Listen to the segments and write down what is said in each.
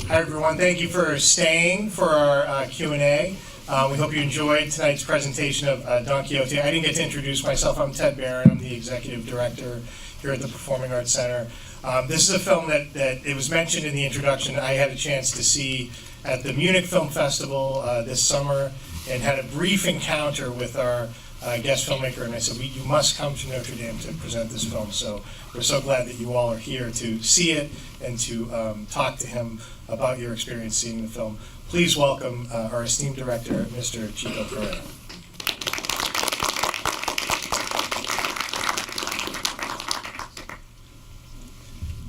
Hi everyone, thank you for staying for our Q&A. We hope you enjoyed tonight's presentation of Don Quixote. I didn't get to introduce myself. I'm Ted Barron. I'm the executive director here at the Performing Arts Center. This is a film that it was mentioned in the introduction. I had a chance to see at the Munich Film Festival this summer and had a brief encounter with our guest filmmaker, and I said, you must come to Notre Dame to present this film. So we're so glad that you all are here to see it and to talk to him about your experience seeing the film. Please welcome our esteemed director, Mr. Chico Pereira.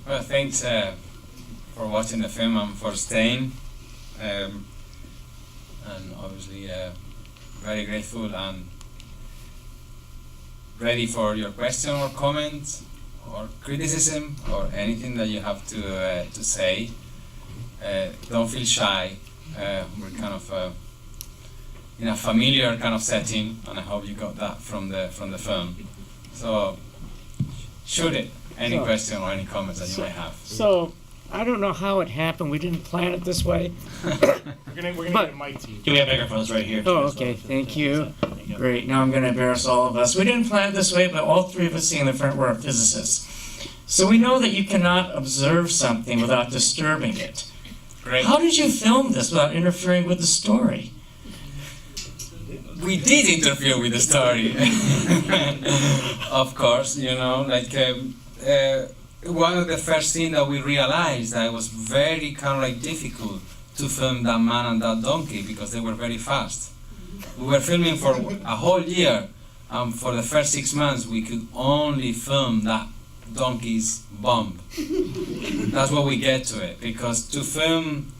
Well, thanks for watching the film and for staying. And obviously very grateful and ready for your question or comment or criticism or anything that you have to say. Don't feel shy. We're kind of in a familiar kind of setting, and I hope you got that from the film. So shoot it. Any question or any comments that you might have. So I don't know how it happened. We didn't plan it this way. We're gonna get a mic to you. Do we have microphones right here? Oh, okay. Thank you. Great. Now I'm going to embarrass all of us. We didn't plan it this way, but all three of us sitting in the front were physicists. So we know that you cannot observe something without disturbing it. Great. How did you film this without interfering with the story? We did interfere with the story, of course. You know, like one of the first things that we realized that it was very kind of like difficult to film that man and that donkey because they were very fast. We were filming for a whole year, and for the first 6 months we could only film that donkey's bump. That's what we get to it, because to film,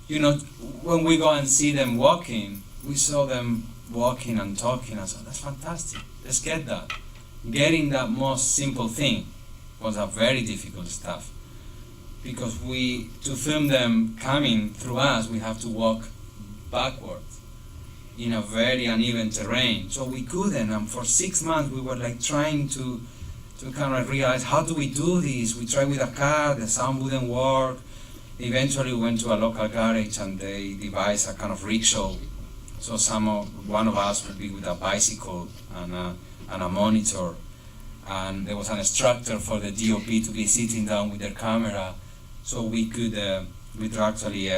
you know, when we go and see them walking, we saw them walking and talking, and so that's fantastic. Let's get that. Getting that most simple thing was a very difficult stuff, because to film them coming through us, we have to walk backwards in a very uneven terrain. So we couldn't, and for 6 months we were like trying to kind of realize, how do we do this? We tried with a car, the sound wouldn't work. Eventually we went to a local garage and they devised a kind of rickshaw. So one of us would be with a bicycle and a monitor, and there was an instructor for the DOP to be sitting down with their camera, so we could actually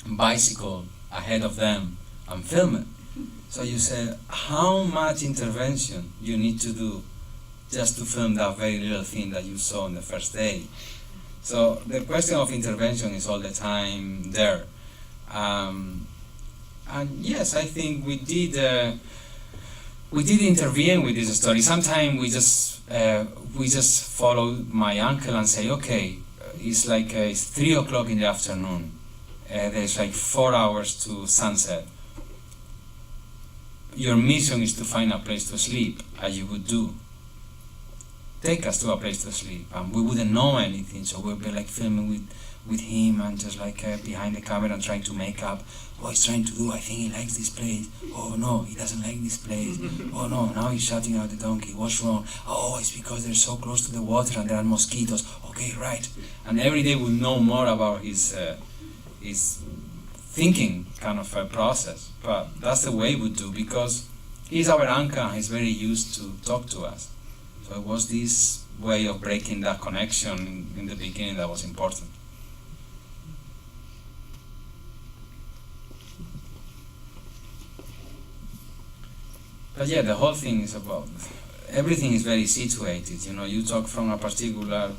bicycle ahead of them and film it. So you said, how much intervention you need to do just to film that very little thing that you saw on the first day? So the question of intervention is all the time there. And yes, I think we did intervene with this story. Sometimes we just follow my uncle and say, okay, it's 3 o'clock in the afternoon. There's like 4 hours to sunset. Your mission is to find a place to sleep, as you would do. Take us to a place to sleep, and we wouldn't know anything, so we'd be like filming with him and just like behind the camera and trying to make up what he's trying to do. I think he likes this place. Oh no, he doesn't like this place. Oh no, now he's shouting at the donkey. What's wrong? Oh, it's because they're so close to the water and there are mosquitoes. Okay, right. And every day we'll know more about his thinking kind of process. But that's the way we do, because he's our anchor and he's very used to talk to us. So it was this way of breaking that connection in the beginning that was important. But yeah, the whole thing is about, everything is very situated. You know, you talk from a particular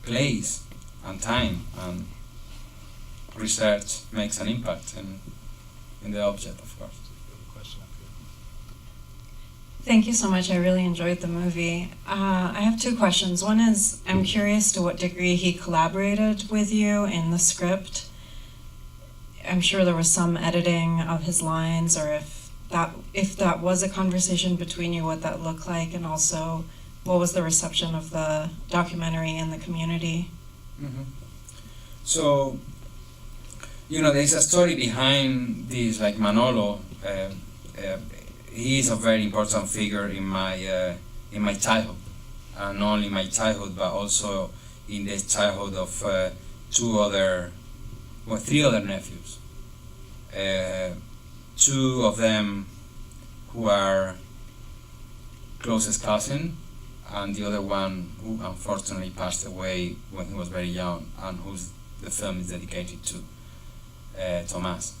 place and time, and research makes an impact in the object, of course. Thank you so much. I really enjoyed the movie. I have 2 questions. One is, I'm curious to what degree he collaborated with you in the script. I'm sure there was some editing of his lines, or if that was a conversation between you, what that looked like, and also what was the reception of the documentary in the community? Mm-hmm. So, you know, there's a story behind this, like Manolo. He is a very important figure in my childhood, not only my childhood, but also in the childhood of three other nephews. Two of them who are closest cousin, and the other one who unfortunately passed away when he was very young, and whose the film is dedicated to, Thomas.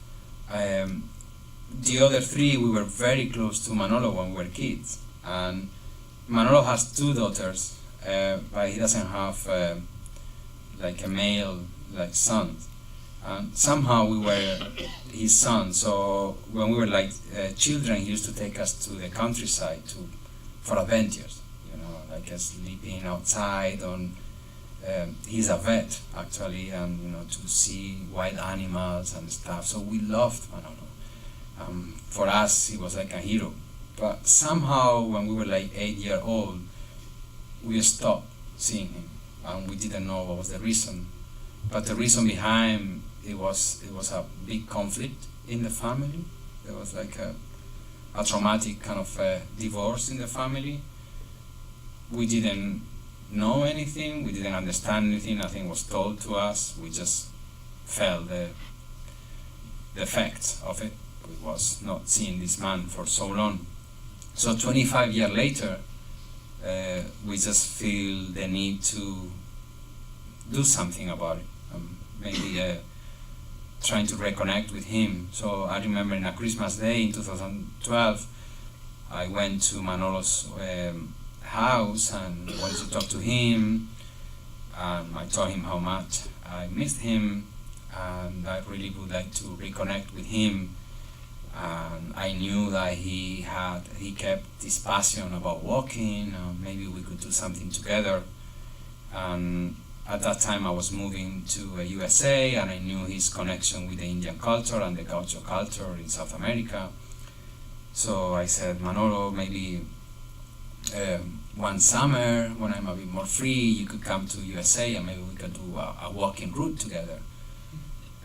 The other three, we were very close to Manolo when we were kids, and Manolo has two daughters, but he doesn't have like a male like son. And somehow we were his son, so when we were like children, he used to take us to the countryside for adventures, like sleeping outside on. He's a vet actually, and to see wild animals and stuff. So we loved Manolo. For us, he was like a hero. But somehow, when we were like 8 years old, we stopped seeing him, and we didn't know what was the reason. But the reason behind it was a big conflict in the family. There was like a traumatic kind of divorce in the family. We didn't know anything, we didn't understand anything, nothing was told to us, we just felt the effects of it. We was not seeing this man for so long. So 25 years later, we just feel the need to do something about it. Maybe trying to reconnect with him. So I remember in a Christmas day in 2012, I went to Manolo's house and wanted to talk to him, and I told him how much I missed him, and I really would like to reconnect with him. And I knew that he kept this passion about walking, and maybe we could do something together. And at that time I was moving to USA, and I knew his connection with the Indian culture and the gaucho culture in South America. So I said, Manolo, maybe one summer when I'm a bit more free, you could come to USA and maybe we could do a walking route together.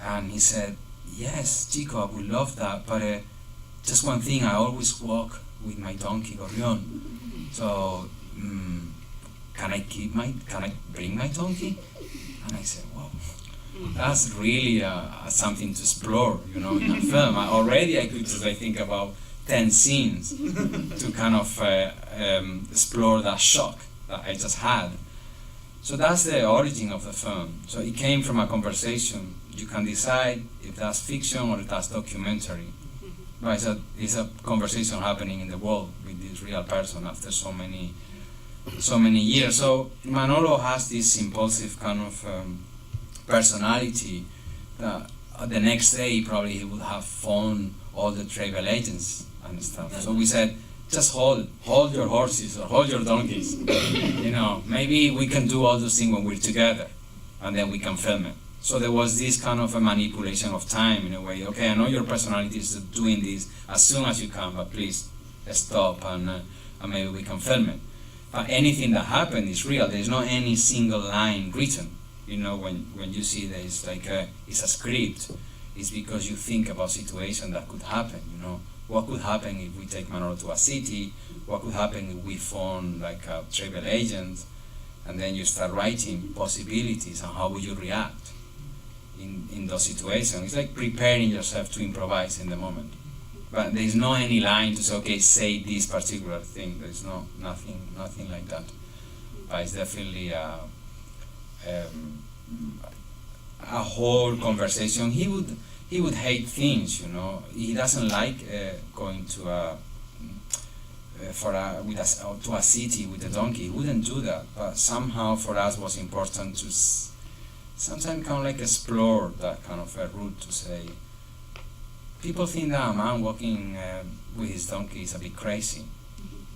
And he said, yes, Chico, I would love that, but just one thing, I always walk with my donkey Gorrión. So can I bring my donkey? And I said, wow, that's really something to explore, in a film. I could just think about 10 scenes to kind of explore that shock that I just had. So that's the origin of the film. So it came from a conversation. You can decide if that's fiction or if that's documentary. But it's a conversation happening in the world with this real person after so many years. So Manolo has this impulsive kind of personality that the next day probably he would have phoned all the travel agents and stuff. So we said, just hold your horses or hold your donkeys. Maybe we can do all those things when we're together, and then we can film it. So there was this kind of a manipulation of time in a way. Okay, I know your personality is doing this as soon as you can, but please stop and maybe we can film it. But anything that happened is real. There's not any single line written. When you see there's it's a script, it's because you think about situations that could happen. What could happen if we take Manolo to a city? What could happen if we phone a travel agent? And then you start writing possibilities and how would you react in those situations. It's like preparing yourself to improvise in the moment. But there's no any line to say, okay, say this particular thing. There's nothing like that. But it's definitely a whole conversation. He would hate things, He doesn't like going to to a city with a donkey. He wouldn't do that. But somehow for us was important to sometimes kind of explore that kind of a route to say, people think that a man walking with his donkey is a bit crazy.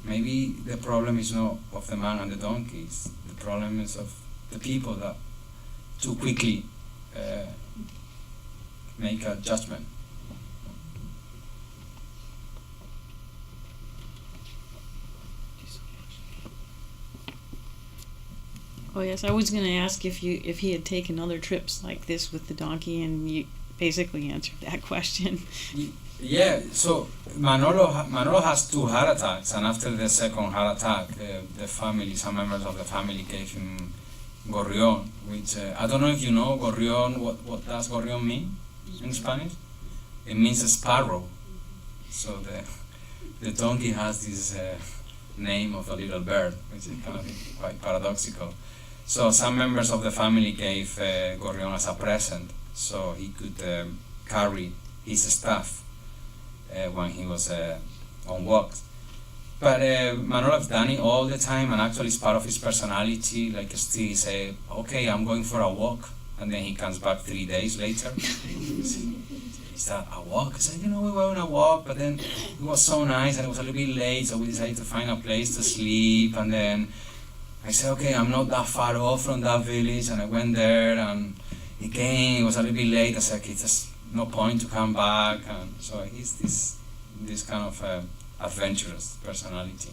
Maybe the problem is not of the man and the donkeys. The problem is of the people that too quickly make a judgment. Oh yes, I was going to ask if he had taken other trips like this with the donkey, and you basically answered that question. Yeah, so Manolo has 2 heart attacks, and after the second heart attack, some members of the family gave him Gorrión, which I don't know if you know Gorrión. What does Gorrión mean in Spanish? It means a sparrow. So the donkey has this name of a little bird, which is kind of quite paradoxical. So some members of the family gave Gorrión as a present, so he could carry his staff when he was on walks. But Manolo has done it all the time, and actually it's part of his personality. Like still say, okay, I'm going for a walk, and then he comes back 3 days later. Is that a walk? I said, we were on a walk, but then it was so nice, and it was a little bit late, so we decided to find a place to sleep, and then I said, okay, I'm not that far off from that village, and I went there, and again, it was a little bit late. I said, okay, there's no point to come back, and so he's this kind of adventurous personality.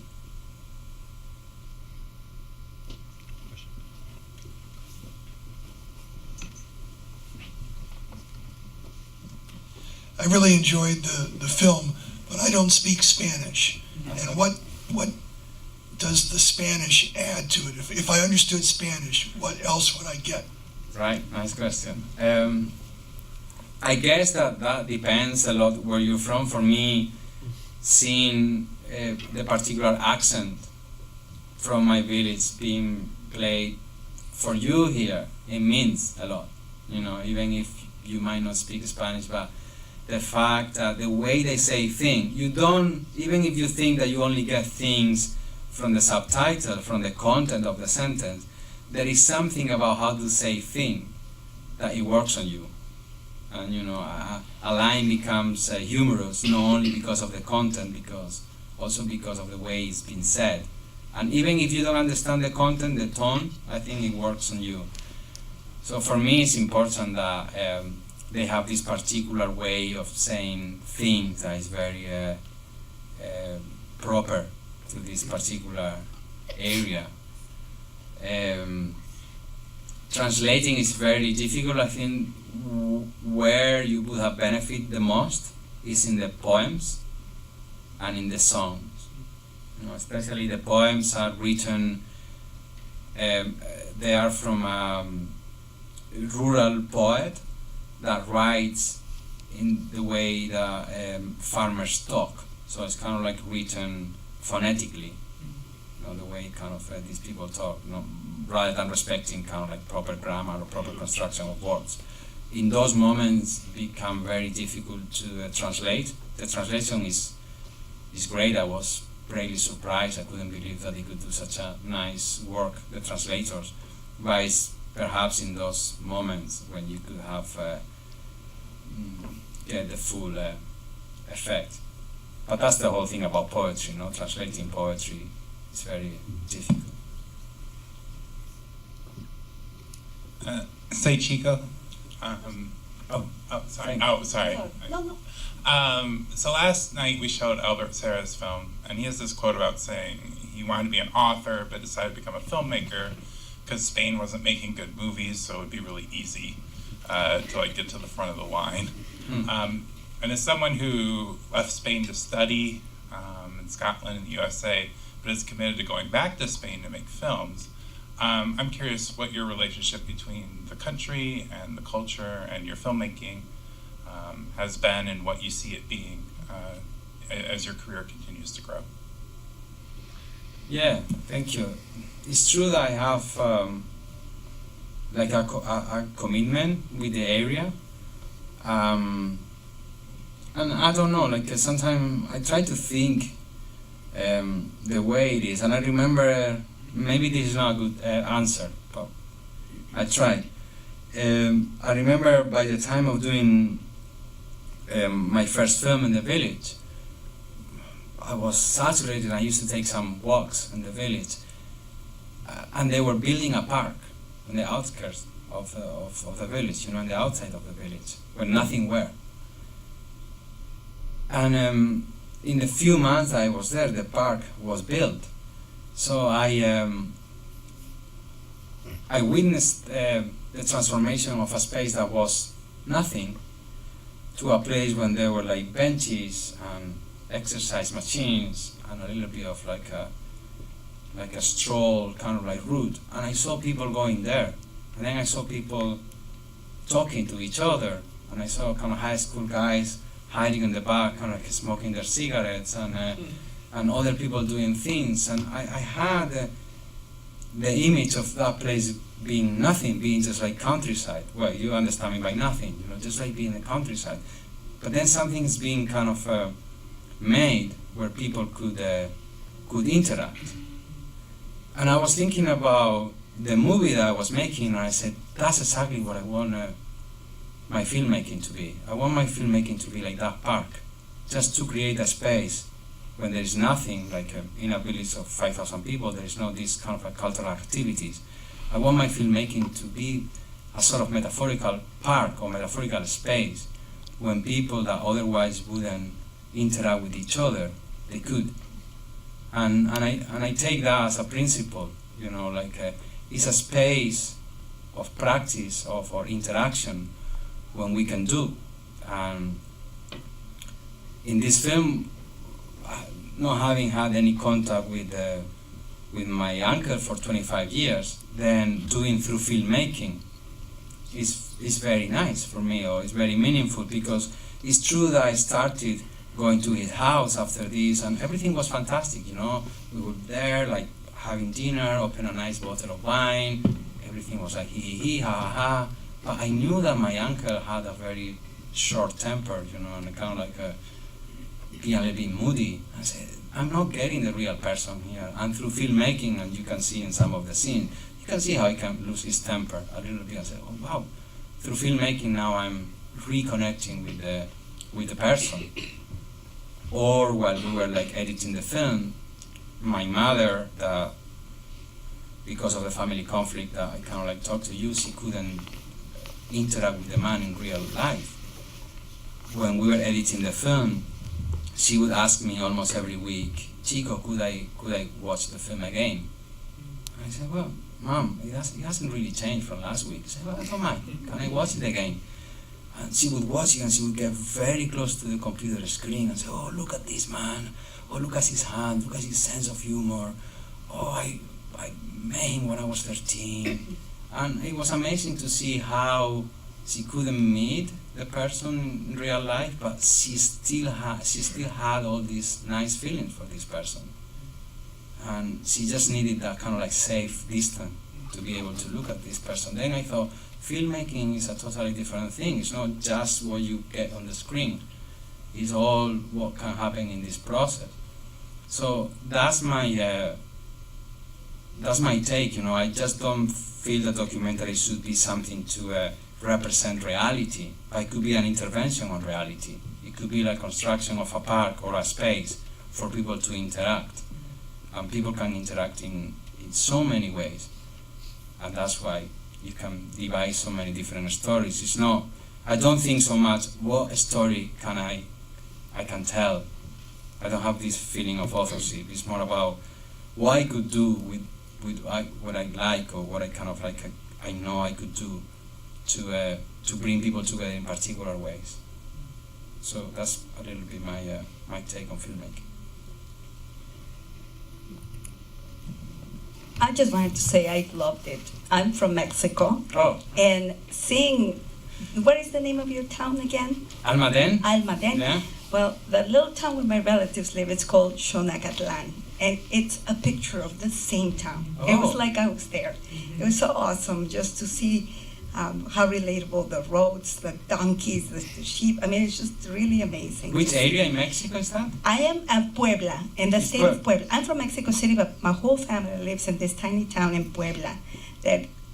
I really enjoyed the film, but I don't speak Spanish. And what does the Spanish add to it? If I understood Spanish, what else would I get? Right, nice question. I guess that depends a lot where you're from. For me, seeing the particular accent from my village being played for you here, it means a lot. Even if you might not speak Spanish, but the fact that the way they say things, you don't, even if you think that you only get things from the subtitle, from the content of the sentence, there is something about how to say thing that it works on you. And a line becomes humorous, not only because of the content, also because of the way it's been said. And even if you don't understand the content, the tone, I think it works on you. So for me, it's important that they have this particular way of saying things that is very proper to this particular area. Translating is very difficult. I think where you would have benefited the most is in the poems and in the songs. Especially the poems are written, they are from a rural poet that writes in the way that farmers talk. So it's kind of like written phonetically, the way kind of these people talk, rather than respecting kind of like proper grammar or proper construction of words. In those moments, become very difficult to translate. The translation is great. I was really surprised. I couldn't believe that they could do such a nice work, the translators. But it's perhaps in those moments when you could have get the full effect. But that's the whole thing about poetry, translating poetry is very difficult. Say Chico. Sorry. Oh, sorry. No. So last night we showed Albert Serra's film, and he has this quote about saying he wanted to be an author, but decided to become a filmmaker because Spain wasn't making good movies, so it would be really easy to get to the front of the line. And as someone who left Spain to study in Scotland and the USA, but is committed to going back to Spain to make films, I'm curious what your relationship between the country and the culture and your filmmaking has been, and what you see it being as your career continues to grow. Yeah, thank you. It's true that I have a commitment with the area, and I don't know. Sometimes I try to think the way it is, and I remember. Maybe this is not a good answer, but I tried. I remember by the time of doing my first film in the village, I was saturated. I used to take some walks in the village, and they were building a park on the outskirts of the village, on the outside of the village, where nothing were. And in the few months I was there, the park was built. So I witnessed the transformation of a space that was nothing to a place when there were benches and exercise machines and a little bit of like a stroll kind of like route, and I saw people going there, and then I saw people talking to each other, and I saw kind of high school guys hiding in the back, kind of like smoking their cigarettes, and other people doing things, and I had the image of that place being nothing, being just like countryside. Well, you understand me by nothing, you know, just like being the countryside. But then something's being kind of made where people could interact. And I was thinking about the movie that I was making, and I said, that's exactly what I want my filmmaking to be. I want my filmmaking to be like that park, just to create a space when there is nothing, like in a village of 5,000 people, there is no this kind of cultural activities. I want my filmmaking to be a sort of metaphorical park or metaphorical space when people that otherwise wouldn't interact with each other, they could. And I take that as a principle, you know, like it's a space of practice, or interaction when we can do. In this film, not having had any contact with my uncle for 25 years, then doing through filmmaking is very nice for me, or it's very meaningful, because it's true that I started going to his house after this, and everything was fantastic, you know. We were there, like, having dinner, open a nice bottle of wine, everything was like hee ha ha ha. But I knew that my uncle had a very short temper, you know, and kind of like being a little bit moody. I said, I'm not getting the real person here. And through filmmaking, and you can see in some of the scenes, you can see how he can lose his temper a little bit. I said, oh wow, through filmmaking now I'm reconnecting with the person. Or while we were like editing the film, my mother, because of the family conflict that I kind of like talked to you, she couldn't interact with the man in real life. When we were editing the film, she would ask me almost every week, Chico, could I watch the film again? I said, well, Mom, it hasn't really changed from last week. She said, well, I don't mind, can I watch it again? And she would watch it, and she would get very close to the computer screen and say, oh, look at this man, oh, look at his hand, look at his sense of humor, oh, I met him when I was 13. And it was amazing to see how she couldn't meet the person in real life, but she still had all these nice feelings for this person. And she just needed that kind of like safe distance to be able to look at this person. Then I thought, filmmaking is a totally different thing. It's not just what you get on the screen. It's all what can happen in this process. So that's my take, you know. I just don't feel the documentary should be something to represent reality. It could be an intervention on reality. It could be like construction of a park or a space for people to interact. And people can interact in so many ways. And that's why you can devise so many different stories. It's not, I don't think so much, what story can I can tell. I don't have this feeling of authorship. It's more about what I could do with what I like, or what I kind of like, I know I could do to bring people together in particular ways. So that's a little bit my take on filmmaking. I just wanted to say I loved it. I'm from Mexico. Oh. And seeing, what is the name of your town again? Almaden? Almaden. Yeah. Well, the little town where my relatives live, it's called Xonacatlan. And it's a picture of the same town. Oh. It was like I was there. It was so awesome just to see how relatable the roads, the donkeys, the sheep. I mean, it's just really amazing. Which area in Mexico is that? I am at Puebla, in the state of Puebla. I'm from Mexico City, but my whole family lives in this tiny town in Puebla.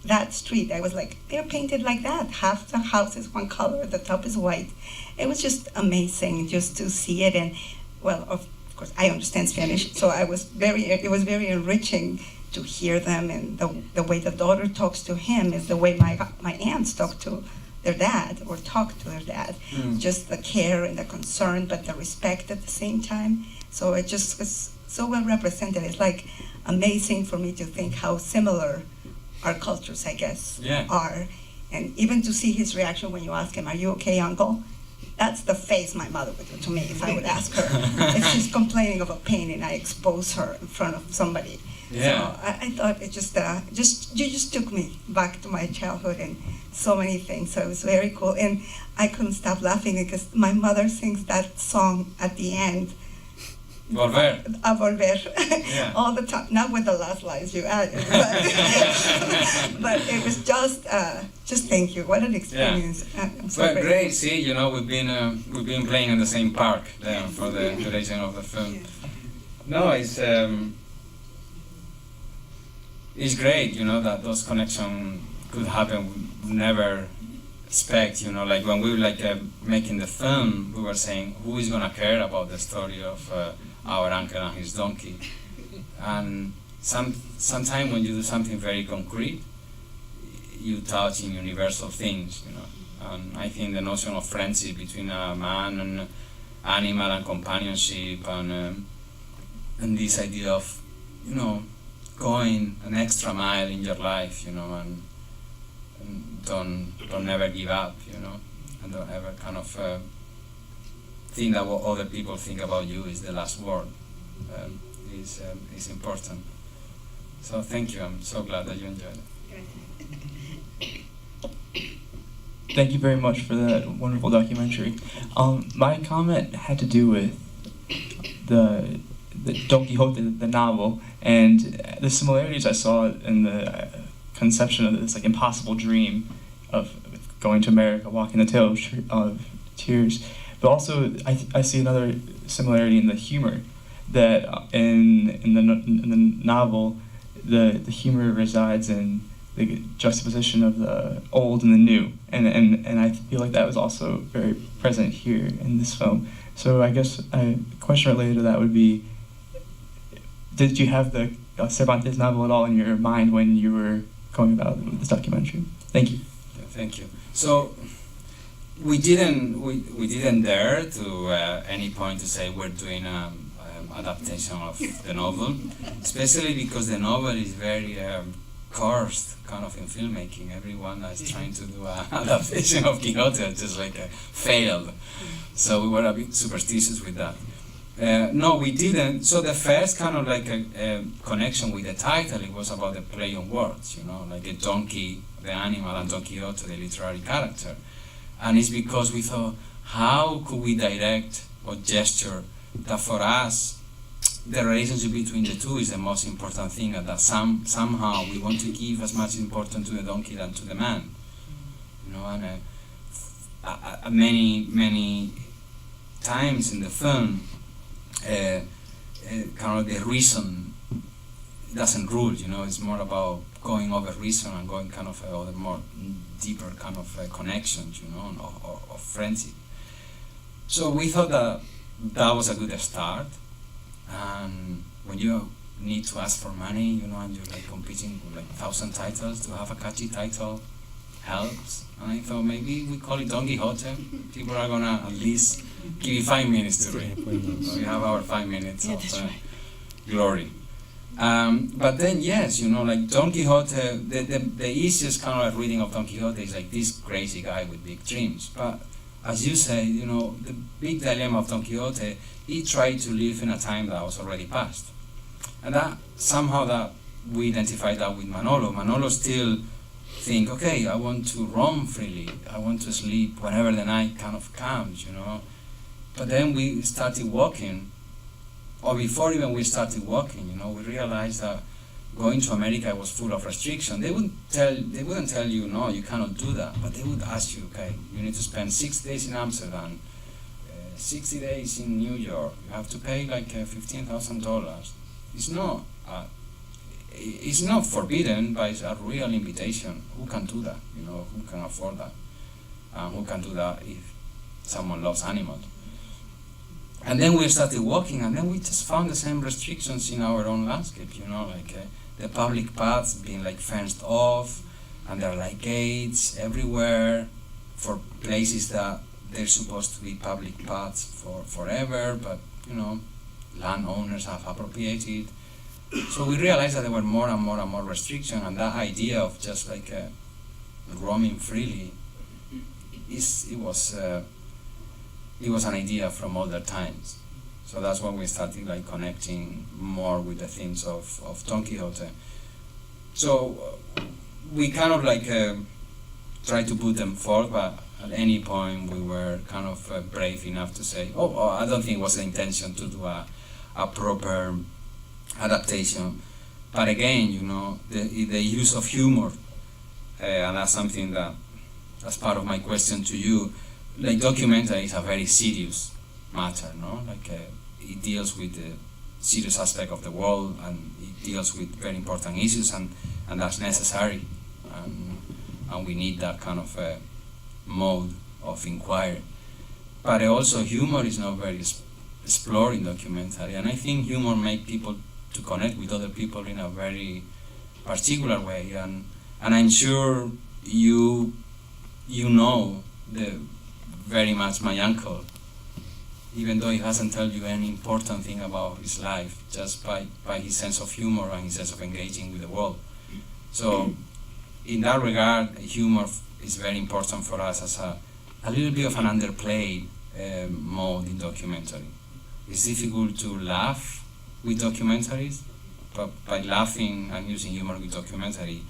That street, I was like, they're painted like that. Half the house is one color, the top is white. It was just amazing just to see it. And, well, of course, I understand Spanish, so it was very enriching to hear them, and the way the daughter talks to him is the way my aunts talk to their dad, or talk to their dad. Just the care and the concern, but the respect at the same time. So it just was so well represented. It's like amazing for me to think how similar our cultures, I guess, are. And even to see his reaction when you ask him, "Are you okay, Uncle?" That's the face my mother would do to me if I would ask her. If she's complaining of a pain and I expose her in front of somebody. Yeah. So I thought it you just took me back to my childhood and so many things. So it was very cool, and I couldn't stop laughing because my mother sings that song at the end. Volver. A volver, Yeah. all the time. Not with the last lines you added, but it was just thank you. What an experience! I'm so Well, grateful. great. See, you know, we've been playing in the same park there for the duration of the film. No, it's great, you know, that those connections could happen. We never expect, you know, like when we were making the film, we were saying, who is gonna care about the story of our uncle and his donkey? And sometimes when you do something very concrete, you touch in universal things, you know. And I think the notion of friendship between a man and animal and companionship and this idea of, you know, going an extra mile in your life, you know, and don't never give up, you know, and don't ever kind of think that what other people think about you is the last word. Is important. So thank you. I'm so glad that you enjoyed it. Thank you very much for that wonderful documentary. My comment had to do with the Don Quixote, the novel, and the similarities I saw in the conception of this like impossible dream of going to America, walking the Trail of Tears. But also, I see another similarity in the humor. That in the novel, the humor resides in the juxtaposition of the old and the new, and I feel like that was also very present here in this film. So I guess a question related to that would be, did you have the Cervantes novel at all in your mind when you were going about this documentary? Thank you. Thank you. So we didn't dare to any point to say we're doing adaptation of the novel, especially because the novel is very cursed kind of in filmmaking. Everyone that's trying to do an adaptation of Quixote just failed. So we were a bit superstitious with that. No, we didn't. So the first kind of a connection with the title, it was about the play on words, you know, like a donkey, the animal, and Don Quixote, the literary character. And it's because we thought, how could we direct or gesture that for us, the relationship between the two is the most important thing, and that somehow we want to give as much importance to the donkey than to the man. You know, and many times in the film, kind of the reason doesn't rule, you know, it's more about going over reason and going kind of other more deeper kind of connections, you know, or friendship. So we thought that was a good start. And when you need to ask for money, you know, and you're competing with 1,000 titles, to have a catchy title helps. And I thought maybe we call it Don Quixote. People are gonna at least give you 5 minutes to read. So we have our 5 minutes of glory. But then yes, you know, Don Quixote, the easiest kind of reading of Don Quixote is this crazy guy with big dreams. But as you say, you know, the big dilemma of Don Quixote, he tried to live in a time that was already past. And that somehow that we identified that with Manolo. Manolo still think, okay, I want to roam freely. I want to sleep whenever the night kind of comes, you know. But then we started walking, or before even we started walking, you know, we realized that going to America was full of restrictions. They wouldn't tell you, no, you cannot do that, but they would ask you, okay, you need to spend 6 days in Amsterdam, 60 days in New York. You have to pay $15,000. It's not forbidden, but it's a real invitation. Who can do that? You know, who can afford that? Who can do that if someone loves animals? And then we started walking, and then we just found the same restrictions in our own landscape, you know, the public paths being fenced off, and there are gates everywhere for places that they're supposed to be public paths for forever, but, you know, landowners have appropriated. So we realized that there were more and more and more restrictions, and that idea of just roaming freely, it was an idea from older times. So that's when we started like connecting more with the themes of Don Quixote. So we kind of like try to put them forth, but at any point we were kind of brave enough to say, oh, I don't think it was the intention to do a proper adaptation. But again, you know, the use of humor, and that's something that's part of my question to you. Like, documentary is a very serious matter, no? Like, it deals with the serious aspect of the world, and it deals with very important issues, and that's necessary. And we need that kind of mode of inquiry. But also humor is not very explored in documentary, and I think humor makes people to connect with other people in a very particular way, and I'm sure you know very much my uncle, even though he hasn't told you any important thing about his life, just by his sense of humor and his sense of engaging with the world. So in that regard, humor is very important for us as a little bit of an underplayed mode in documentary. It's difficult to laugh with documentaries, but by laughing and using humor with documentary,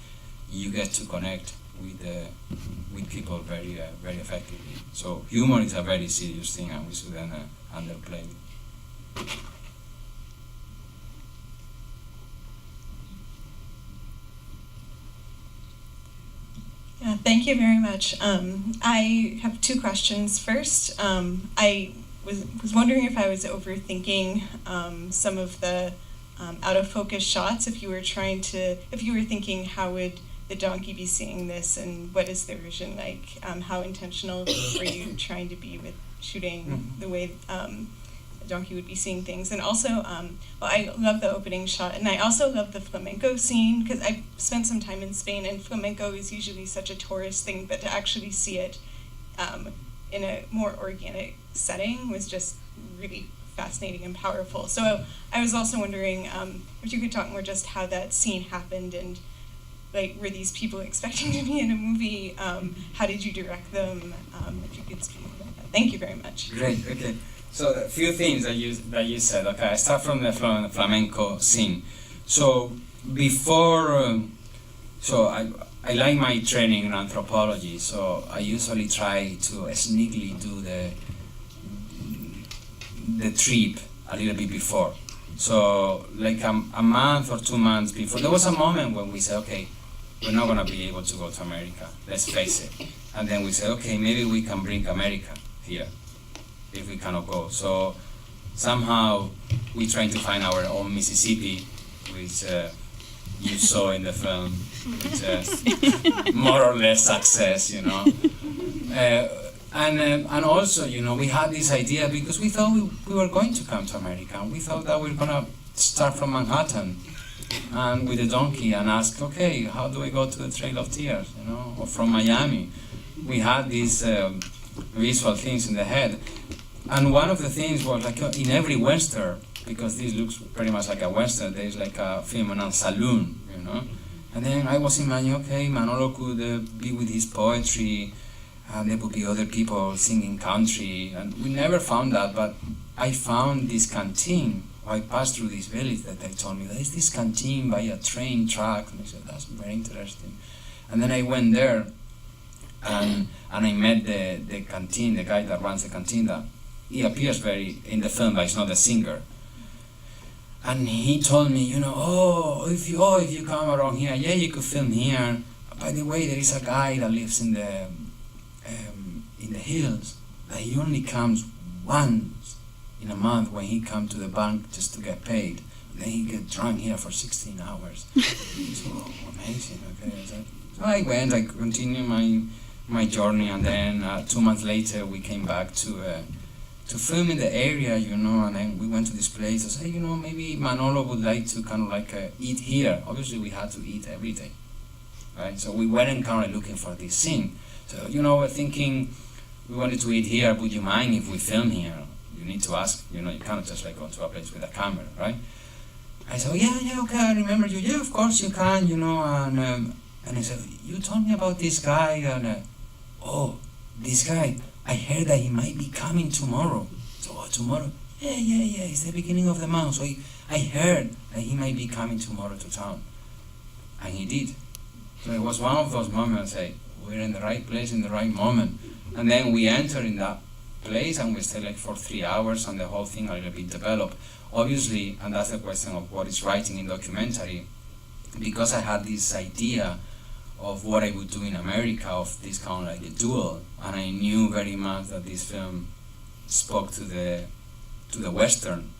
you get to connect with people very effectively. So humor is a very serious thing, and we shouldn't underplay it. Yeah, thank you very much. I have two questions. First, I was wondering if I was overthinking some of the out of focus shots. If you were thinking, how would the donkey be seeing this, and what is their vision like? How intentional were you trying to be with shooting the way the donkey would be seeing things? And also, I love the opening shot, and I also love the flamenco scene, because I spent some time in Spain, and flamenco is usually such a tourist thing, but to actually see it in a more organic setting was just really fascinating and powerful. So I was also wondering if you could talk more just how that scene happened, and like, were these people expecting to be in a movie? How did you direct them? If you could speak about that. Thank you very much. Great. Okay. So a few things that you said. Okay, I start from the flamenco scene. So before, so I like my training in anthropology. So I usually try to sneakily do the trip a little bit before. So like a month or 2 months before, there was a moment when we said, okay, we're not gonna be able to go to America, let's face it. And then we said, okay, maybe we can bring America here, if we cannot go. So somehow we tried to find our own Mississippi, which you saw in the film, which more or less success, you know. And also, you know, we had this idea because we thought we were going to come to America. We thought that we were gonna start from Manhattan and with the donkey and ask, okay, how do we go to the Trail of Tears, you know, or from Miami? We had these visual things in the head. And one of the things was like in every Western, because this looks pretty much like a Western, there's like a film on a saloon, you know. And then I was imagining, okay, Manolo could be with his poetry, and there would be other people singing country, and we never found that, but I found this canteen. I passed through this village that they told me, there's this canteen by a train track, and I said, that's very interesting. And then I went there, and I met the canteen, the guy that runs the canteen. That he appears very in the film, but he's not a singer. And he told me, you know, if you come around here, yeah, you could film here. By the way, there is a guy that lives in the hills, that he only comes once in a month when he comes to the bank just to get paid. Then he gets drunk here for 16 hours. So amazing. Okay, so I went. I continued my journey, and then 2 months later we came back to film in the area, you know. And then we went to this place. I said, you know, maybe Manolo would like to kind of like eat here. Obviously, we had to eat every day, right? So we weren't kind of looking for this scene. So, you know, we're thinking, we wanted to eat here, would you mind if we film here? You need to ask, you know, you cannot just like go to a place with a camera, right? I said, yeah, okay, I remember you. Yeah, of course you can, you know. And I said, you told me about this guy, and this guy, I heard that he might be coming tomorrow. So, tomorrow? yeah, it's the beginning of the month. So I heard that he might be coming tomorrow to town. And he did. So it was one of those moments, we're in the right place in the right moment. And then we enter in that place and we stay like for 3 hours and the whole thing a little bit developed. Obviously, and that's the question of what is writing in documentary, because I had this idea of what I would do in America, of this kind of like a duel, and I knew very much that this film spoke to the Western.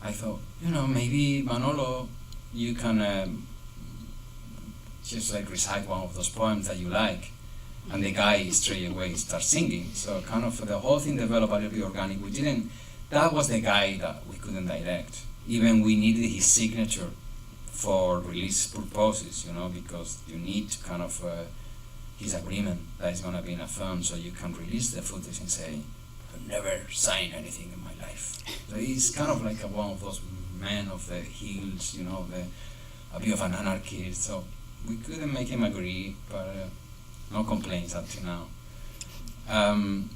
I thought, maybe Manolo, you can just like recite one of those poems that you like, and the guy straight away starts singing. So kind of the whole thing developed a little bit organic. That was the guy that we couldn't direct. Even we needed his signature for release purposes, because you need to kind of his agreement that it's gonna be in a film, so you can release the footage and say, I've never signed anything in my life. So he's kind of like one of those men of the hills, a bit of an anarchist. So we couldn't make him agree, but no complaints up to now. And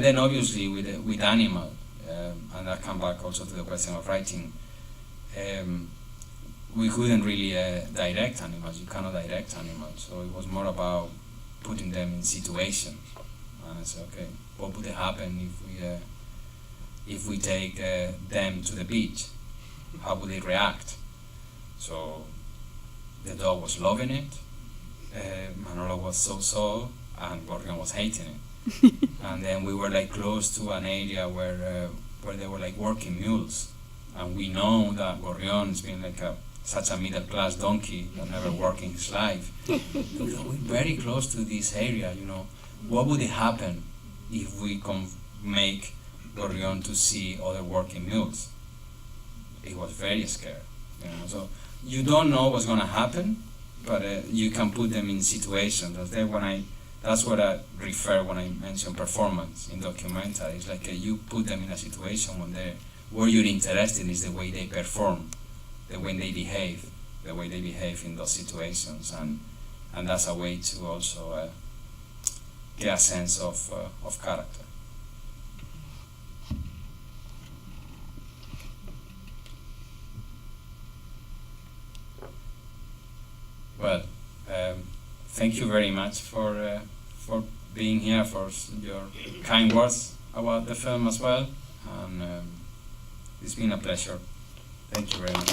then obviously with Animal, and I come back also to the question of writing, we couldn't really direct animals. You cannot direct animals, so it was more about putting them in situations. And I said, okay, what would happen if we take them to the beach? How would they react? So the dog was loving it, Manolo was so, and Gorrión was hating it. And then we were like close to an area where they were like working mules, and we know that Gorrión has been like such a middle class donkey that never worked in his life. So we're very close to this area, What would happen if we make Gorrión to see other working mules? He was very scared, So you don't know what's gonna happen, but you can put them in situations. That's what I refer when I mention performance in documentary. It's like you put them in a situation where you're interested is the way they perform, the way they behave in those situations, and that's a way to also get a sense of character. Well, thank you very much for being here, for your kind words about the film as well, and it's been a pleasure. Thank you very much.